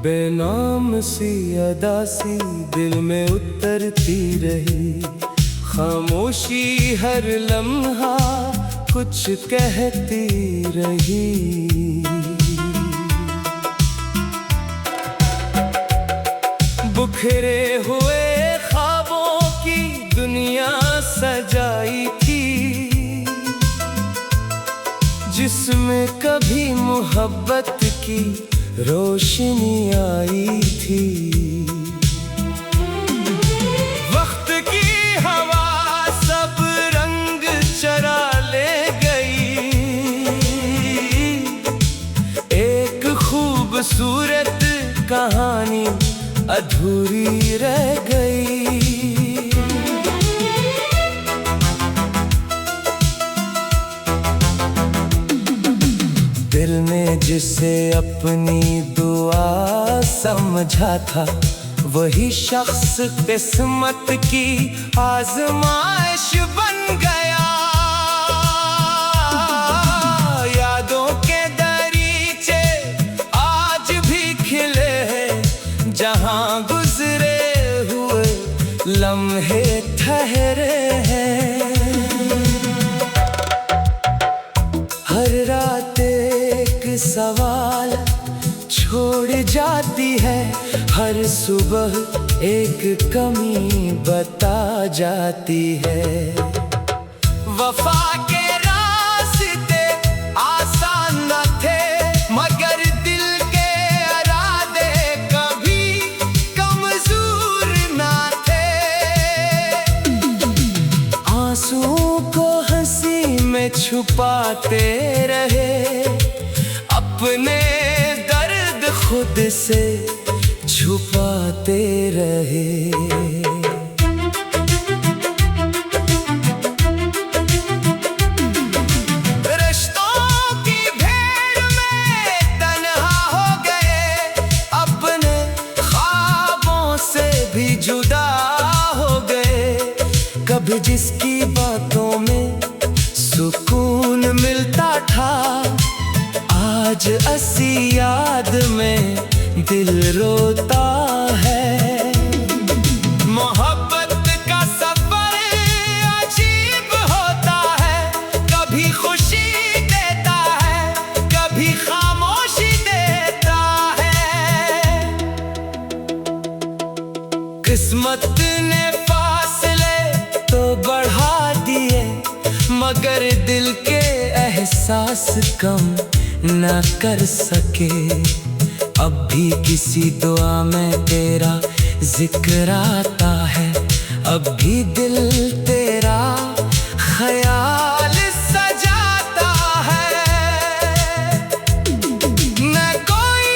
बेनाम सी अदा सी दिल में उतरती रही, खामोशी हर लम्हा कुछ कहती रही। बुखरे हुए ख्वाबों की दुनिया सजाई थी, जिसमें कभी मोहब्बत की रोशनी आई थी। वक्त की हवा सब रंग चरा ले गई, एक खूबसूरत कहानी अधूरी रह गई। दिल ने जिसे अपनी दुआ समझा था, वही शख्स किस्मत की आजमाइश बन गया। यादों के दरीचे आज भी खिले हैं, जहां गुजरे हुए लम्हे ठहरे हैं। हर रात एक सवाल छोड़ जाती है, हर सुबह एक कमी बता जाती है। वफा के रास्ते आसान न थे, मगर दिल के इरादे कभी कमजोर ना थे। आंसुओं को हंसी में छुपाते रहे, अपने दर्द खुद से छुपाते रहे। रिश्तों की भीड़ में तन्हा हो गए, अपने ख्वाबों से भी जुदा हो गए। कभी जिसकी बातों में सुकून मिलता था, आज ऐसी याद में दिल रोता है। मोहब्बत का सफर अजीब होता है, कभी खुशी देता है, कभी खामोशी देता है। किस्मत ने फासले तो बढ़ा दिए, मगर दिल के एहसास कम न कर सके। अब भी किसी दुआ में तेरा जिक्र आता है, अब भी दिल तेरा ख्याल सजाता है। न कोई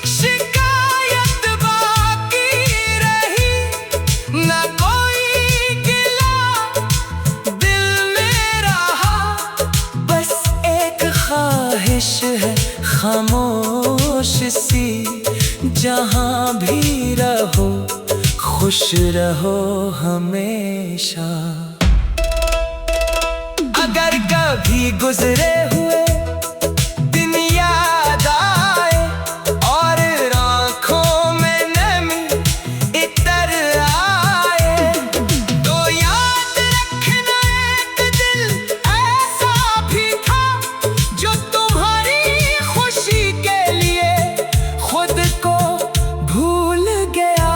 शिकायत बाकी रही, न कोई गिला दिल में रहा, बस एक ख्वाहिश है खामोश सी, जहां भी रहो खुश रहो हमेशा। अगर कभी गुजरे हुए दिन याद आए और आँखों में नमी इतर आए, तो याद रखना एक दिल ऐसा भी था, जो तुम्हारी खुशी के लिए खुद को भूल गया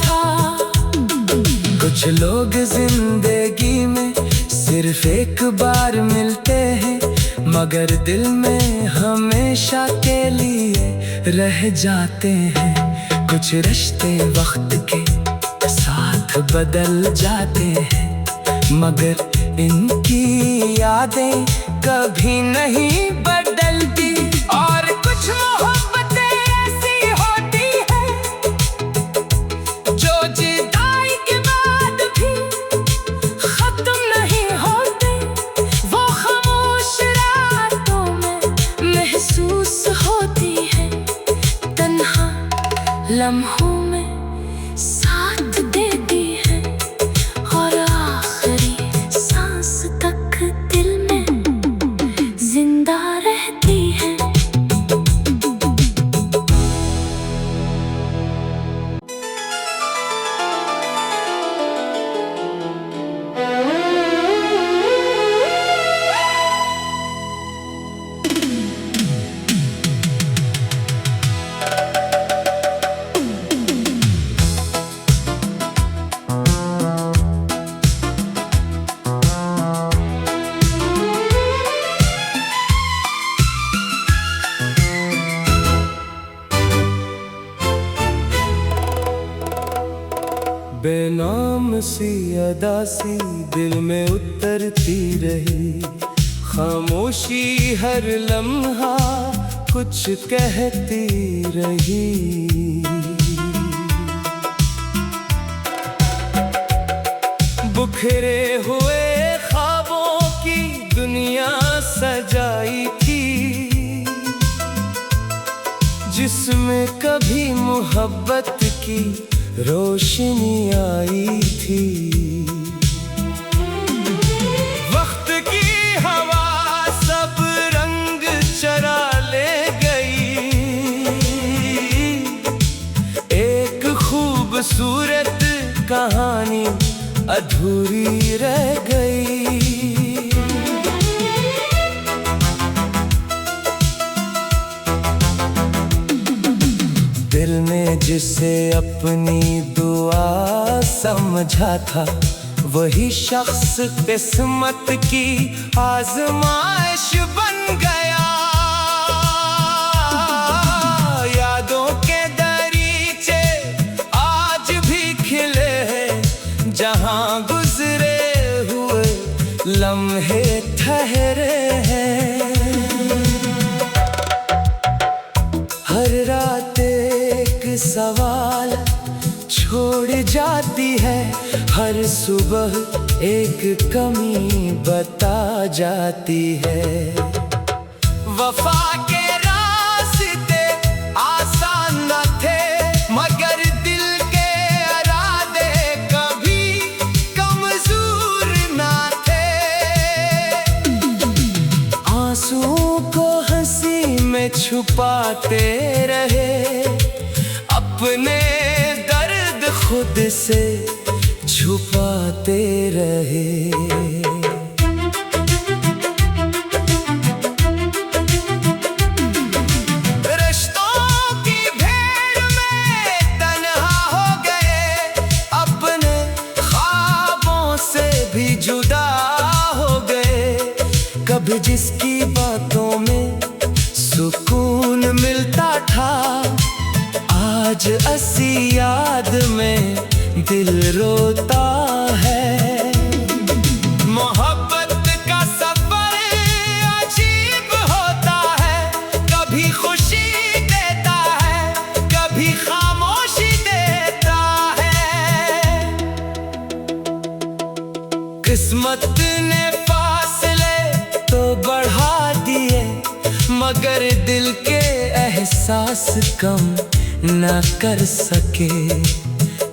था। कुछ लोग जिंदगी में सिर्फ एक बार मिलते हैं, मगर दिल में हमेशा के लिए रह जाते हैं। कुछ रिश्ते वक्त के साथ बदल जाते हैं, मगर इनकी यादें कभी नहीं बदलती। और कुछ मोहब्बतें ऐसी होती हैं, जो जुदाई के बाद भी खत्म नहीं होते। वो खामोश रातों में महसूस होती है, तन्हा लम्हों में साथ देती है, और आखिरी सांस तक दिल में जिंदा रहती है। बेनाम सी अदा सी दिल में उतरती रही, खामोशी हर लम्हा कुछ कहती रही। बिखरे हुए ख्वाबों की दुनिया सजाई थी, जिसमें कभी मोहब्बत की रोशनी आई थी। वक्त की हवा सब रंग चरा ले गई, एक खूबसूरत कहानी अधूरी रह गई। दिल ने जिसे अपनी दुआ समझा था, वही शख्स किस्मत की आजमाइश बन गया। यादों के दरीचे आज भी खिले हैं, जहां गुजरे हुए लम्हे ठहरे हैं। हर रात एक सवाल छोड़ जाती है, हर सुबह एक कमी बता जाती है। वफा के रास्ते आसान न थे, मगर दिल के इरादे कभी कमजोर ना थे। आंसुओं को हंसी में छुपाते रहे, अपने दर्द खुद से छुपाते रहे। रिश्तों की भीड़ में तन्हा हो गए, अपने ख्वाबों से भी जुदा हो गए। कभी जिसकी बातों में सुकून मिलता था, आज ऐसी याद में दिल रोता है। मोहब्बत का सफर अजीब होता है, कभी खुशी देता है, कभी खामोशी देता है। किस्मत ने फासले तो बढ़ा दिए, मगर दिल के एहसास कम न कर सके।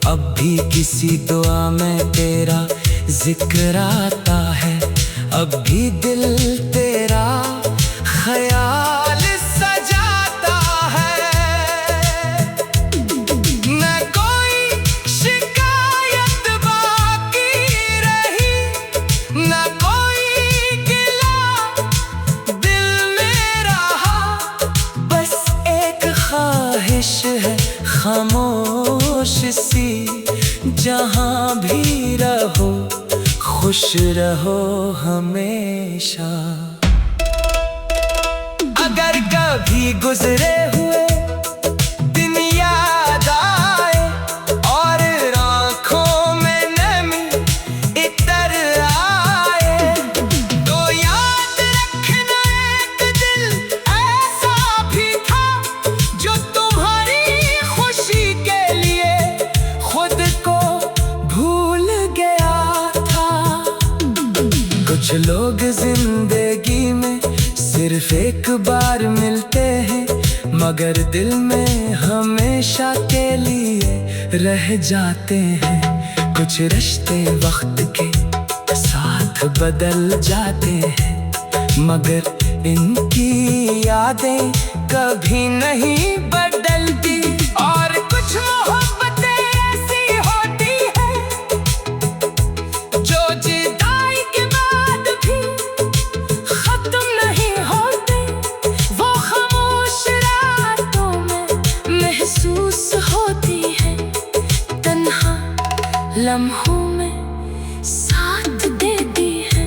अब भी किसी दुआ में तेरा जिक्र आता है, अब भी दिल तेरा ख्याल सजाता है। न कोई शिकायत बाकी रही, न कोई गिला दिल में रहा, बस एक ख्वाहिश है खामोश सी, जहां भी रहो खुश रहो हमेशा। अगर कभी गुजरे हुए दिन याद आए और आँखों में नमी इतर आए, तो याद रखना एक दिल ऐसा भी था, जो तुम्हारी खुशी के लिए खुद को भूल गया था। कुछ लोग जिंदगी में सिर्फ एक बार मिलते हैं, मगर दिल में हमेशा के लिए रह जाते हैं। कुछ रिश्ते वक्त के साथ बदल जाते हैं, मगर इनकी यादें कभी नहीं बदलती। और कुछ मोहब्बतें ऐसी होती हैं, जो जुदाई के बाद भी खत्म नहीं होते। वो खामोश रातों में महसूस होती है, तन्हा लम्हों में साथ देती है,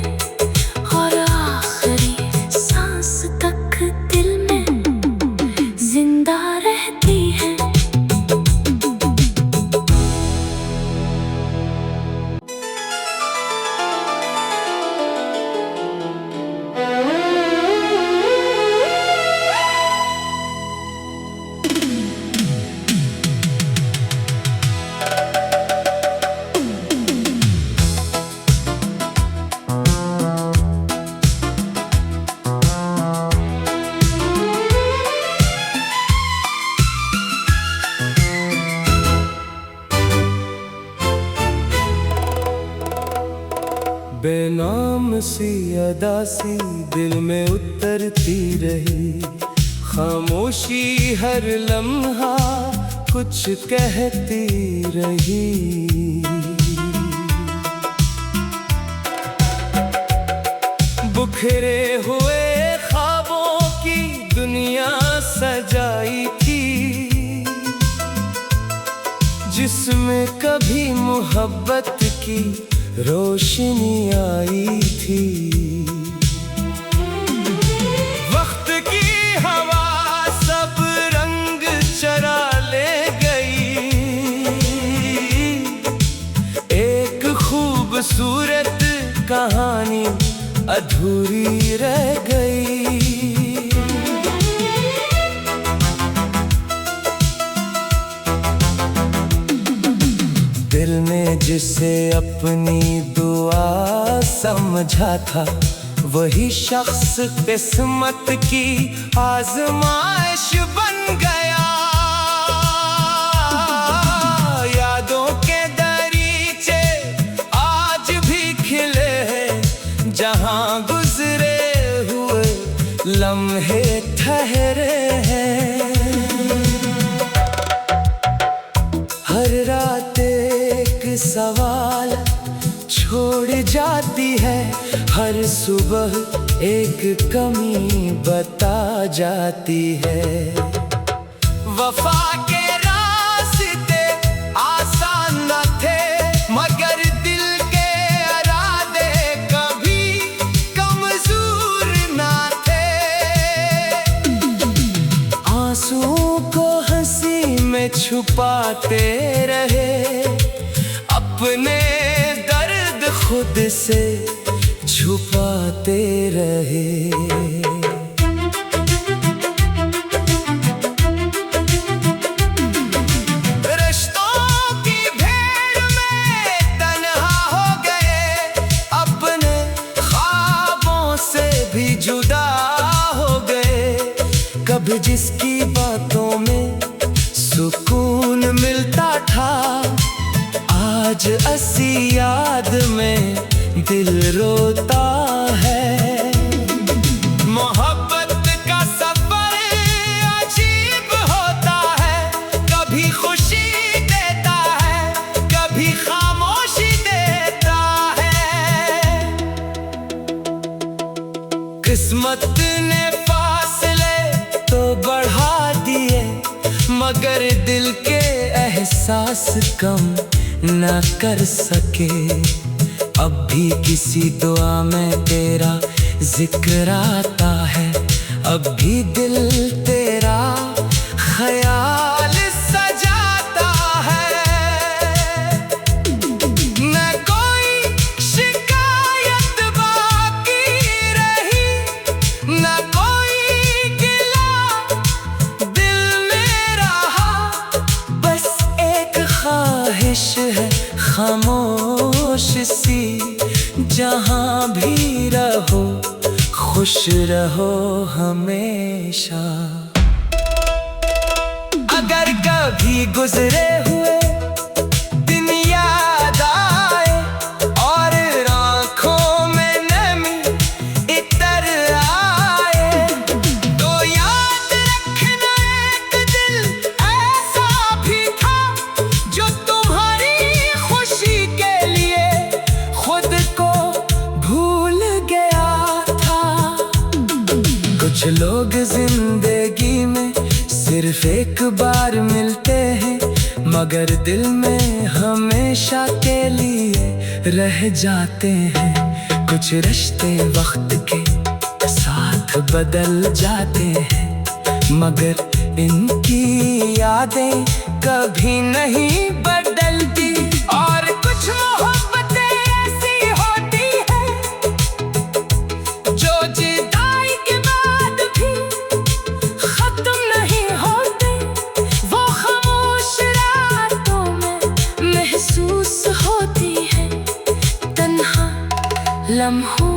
और आखिरी सांस तक दिल में जिंदा रहती है। बेनाम सी अदा सी दिल में उतरती रही, खामोशी हर लम्हा कुछ कहती रही। बिखरे हुए ख्वाबों की दुनिया सजाई थी, जिसमें कभी मोहब्बत की रोशनी आई थी। वक्त की हवा सब रंग चरा ले गई, एक खूबसूरत कहानी अधूरी रह गई। दिल ने जिसे अपनी दुआ समझा था, वही शख्स किस्मत की आजमाइश बन गया। यादों के दरीचे आज भी खिले हैं, जहां गुजरे हुए लम्हे ठहरे हैं। हर रात एक सवाल छोड़ जाती है, हर सुबह एक कमी बता जाती है। वफा के रास्ते आसान न थे, मगर दिल के इरादे कभी कमजोर ना थे। आंसुओं को हंसी में छुपाते रहे, अपने दर्द खुद से छुपाते रहे। रिश्तों की भीड़ में तन्हा हो गए, अपने ख्वाबों से भी जुदा हो गए। कभी जिसकी बातों में सुकून मिलता था, आज ऐसी याद में दिल रोता है। मोहब्बत का सफर अजीब होता है, कभी खुशी देता है, कभी खामोशी देता है। किस्मत ने फासले तो बढ़ा दिए, मगर दिल के एहसास कम न कर सके। अब भी किसी दुआ में तेरा जिक्र आता है, अब भी दिल तेरा ख्याल सजाता है। न कोई शिकायत बाकी रही, न कोई गिला दिल में रहा, बस एक ख्वाहिश है खामोश सी, जहां भी रहो खुश रहो हमेशा। अगर कभी गुजरे हुए दिन याद आए और आंखों में नमी इतर आए, तो याद रखना एक दिल ऐसा भी था, जो तुम्हारी खुशी के लिए खुद को भूल गया था। कुछ लोग जिंदगी में सिर्फ एक बार मिलते हैं, मगर दिल में हमेशा के लिए रह जाते हैं। कुछ रिश्ते वक्त के साथ बदल जाते हैं, मगर इनकी यादें कभी नहीं बदलती। और कुछ मोहब्बतें ऐसी होती हैं, जो जुदाई के बाद भी खत्म नहीं होते। वो खामोश रातों में महसूस होती है, तन्हा लम्हों